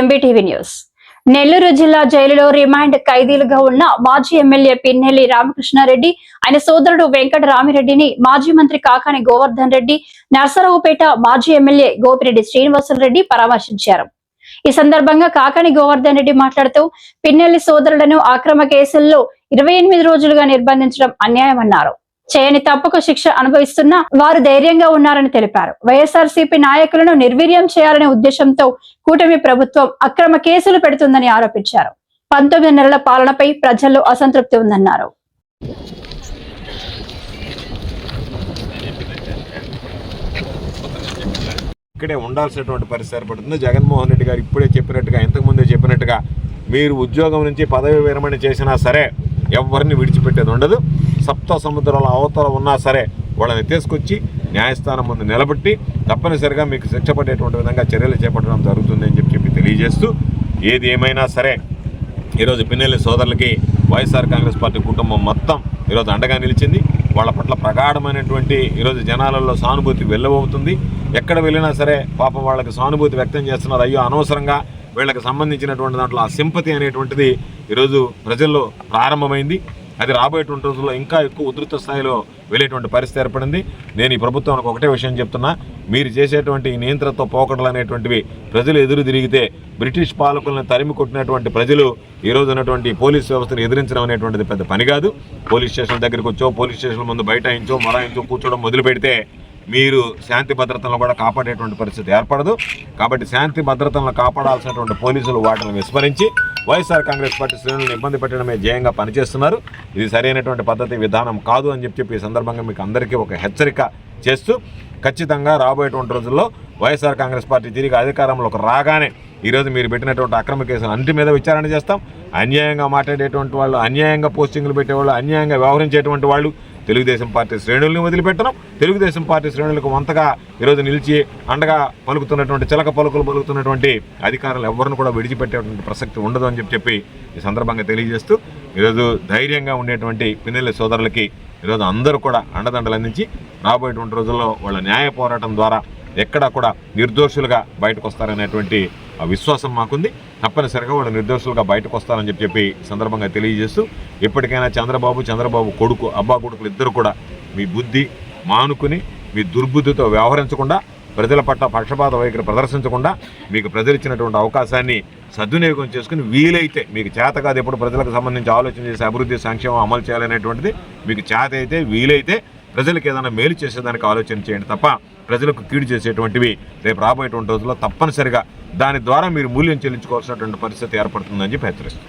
MBTV news. Nellore జిల్లా జైలులో remand ఖైదీలుగా ఉన్న మాజీ ఎమ్మెల్యే పిన్నెల్లి రామకృష్ణారెడ్డి, ఆయన సోదరుడు వెంకట రామిరెడ్డిని మాజీ మంత్రి కాకాని గోవర్ధన్ రెడ్డి, నర్సరావుపేట మాజీ ఎమ్మెల్యే గోపిరెడ్డి శ్రీనివాసులరెడ్డి పరామర్శించారు. ఈ సందర్భంగా కాకాని గోవర్ధన్ రెడ్డి మాట్లాడుతూ, పిన్నెల్లి సోదరులను అక్రమ కేసుల్లో 28 రోజులుగా నిర్బంధించడం అన్యాయమన్నారు. చేయని తప్పుకు శిక్ష అనుభవిస్తున్న వారు ధైర్యంగా ఉన్నారని తెలిపారు. వైఎస్ఆర్సీపీ నాయకులను నిర్వీర్యం చేయాలనే ఉద్దేశంతో కూటమి ప్రభుత్వం అక్రమ కేసులు పెడుతుందని ఆరోపించారు. 19 నెలల పాలనపై ప్రజల్లో అసంతృప్తి ఉందన్నారు. ఇక్కడే ఉండాల్సినటువంటి పరిస్థితి ఏర్పడుతుంది. జగన్మోహన్ రెడ్డి గారు ఇప్పుడే చెప్పినట్టుగా, ఇంతకుముందే చెప్పినట్టుగా, మీరు ఉద్యోగం నుంచి పదవి విరమణ చేసినా సరే ఎవరిని విడిచిపెట్టేది ఉండదు. సప్త సముద్రాల అవతల ఉన్నా సరే వాళ్ళని తీసుకొచ్చి న్యాయస్థానం ముందు నిలబెట్టి తప్పనిసరిగా మీకు శిక్ష పడేటువంటి విధంగా చర్యలు చేపట్టడం జరుగుతుందని చెప్పి తెలియజేస్తూ, ఏది ఏమైనా సరే ఈరోజు పిన్నెల్లి సోదరులకి వైఎస్ఆర్ కాంగ్రెస్ పార్టీ కుటుంబం మొత్తం ఈరోజు అండగా నిలిచింది. వాళ్ళ పట్ల ప్రగాఢమైనటువంటి ఈరోజు జనాలలో సానుభూతి వెల్లవవుతుంది. ఎక్కడ వెళ్ళినా సరే పాపం వాళ్ళకి సానుభూతి వ్యక్తం చేస్తున్నారు. అయ్యో అనవసరంగా వీళ్ళకి సంబంధించినటువంటి దాంట్లో ఆ సింపతి అనేటువంటిది ఈరోజు ప్రజల్లో ప్రారంభమైంది. అది రాబోయేటువంటి రోజుల్లో ఇంకా ఎక్కువ ఉధృత స్థాయిలో వెళ్ళేటువంటి పరిస్థితి ఏర్పడింది. నేను ఈ ప్రభుత్వానికి ఒకటే విషయం చెప్తున్నా, మీరు చేసేటువంటి నియంత్రణతో పోకడలు అనేటువంటివి ప్రజలు ఎదురు తిరిగితే బ్రిటిష్ పాలకులను తరిమి కొట్టినటువంటి ప్రజలు ఈరోజు ఉన్నటువంటి పోలీస్ వ్యవస్థను ఎదిరించడం అనేటువంటిది పెద్ద పని కాదు. పోలీస్ స్టేషన్ దగ్గరికి వచ్చో, పోలీస్ స్టేషన్ ముందు బైఠాయించో, మొరాయించో కూర్చోవడం మొదలు పెడితే మీరు శాంతి భద్రతలను కూడా కాపాడేటువంటి పరిస్థితి ఏర్పడదు. కాబట్టి శాంతి భద్రతలను కాపాడాల్సినటువంటి పోలీసులు వాటిని విస్మరించి వైఎస్ఆర్ కాంగ్రెస్ పార్టీ శ్రేణులను ఇబ్బంది పెట్టడమే ధ్యేయంగా పనిచేస్తున్నారు. ఇది సరైనటువంటి పద్ధతి విధానం కాదు అని చెప్పి ఈ సందర్భంగా మీకు అందరికీ ఒక హెచ్చరిక చేస్తూ, ఖచ్చితంగా రాబోయేటువంటి రోజుల్లో వైఎస్ఆర్ కాంగ్రెస్ పార్టీ తిరిగి అధికారంలోకి రాగానే ఈరోజు మీరు పెట్టినటువంటి అక్రమ కేసులు అన్నిటి మీద విచారణ చేస్తాం. అన్యాయంగా మాట్లాడేటువంటి వాళ్ళు, అన్యాయంగా పోస్టింగ్లు పెట్టేవాళ్ళు, అన్యాయంగా వ్యవహరించేటువంటి వాళ్ళు తెలుగుదేశం పార్టీ శ్రేణుల్ని వదిలిపెట్టడం, తెలుగుదేశం పార్టీ శ్రేణులకు వంతగా ఈరోజు నిలిచి అండగా పలుకుతున్నటువంటి, చిలక పలుకులు పలుకుతున్నటువంటి అధికారులు ఎవరిని కూడా విడిచిపెట్టేటువంటి ప్రసక్తి ఉండదు అని చెప్పి ఈ సందర్భంగా తెలియజేస్తూ, ఈరోజు ధైర్యంగా ఉండేటువంటి పిన్నెల్లి సోదరులకి ఈరోజు అందరూ కూడా అండదండలు అందించి రాబోయేటువంటి రోజుల్లో వాళ్ళ న్యాయ పోరాటం ద్వారా ఎక్కడా కూడా నిర్దోషులుగా బయటకు వస్తారనేటువంటి విశ్వాసం మాకుంది. తప్పనిసరిగా వాళ్ళు నిర్దోషులుగా బయటకు వస్తారని చెప్పి సందర్భంగా తెలియజేస్తూ, ఎప్పటికైనా చంద్రబాబు కొడుకు, అబ్బా కొడుకులు ఇద్దరు కూడా మీ బుద్ధి మానుకుని మీ దుర్బుద్ధితో వ్యవహరించకుండా, ప్రజల పట్ల పక్షపాత వైఖరి ప్రదర్శించకుండా, మీకు ప్రజలు ఇచ్చినటువంటి అవకాశాన్ని సద్వినియోగం చేసుకుని వీలైతే, మీకు చేత కాదు ఎప్పుడు ప్రజలకు సంబంధించి ఆలోచన చేసి అభివృద్ధి సంక్షేమం అమలు చేయాలనేటువంటిది, మీకు చేత అయితే వీలైతే ప్రజలకు ఏదైనా మేలు చేసేదానికి ఆలోచన చేయండి తప్ప ప్రజలకు కీడు చేసేటువంటివి రేపు రాబోయేటువంటి రోజుల్లో తప్పనిసరిగా దాని ద్వారా మీరు మూల్యం చెల్లించుకోవాల్సినటువంటి పరిస్థితి ఏర్పడుతుందని చెప్పి హెచ్చరిస్తుంది.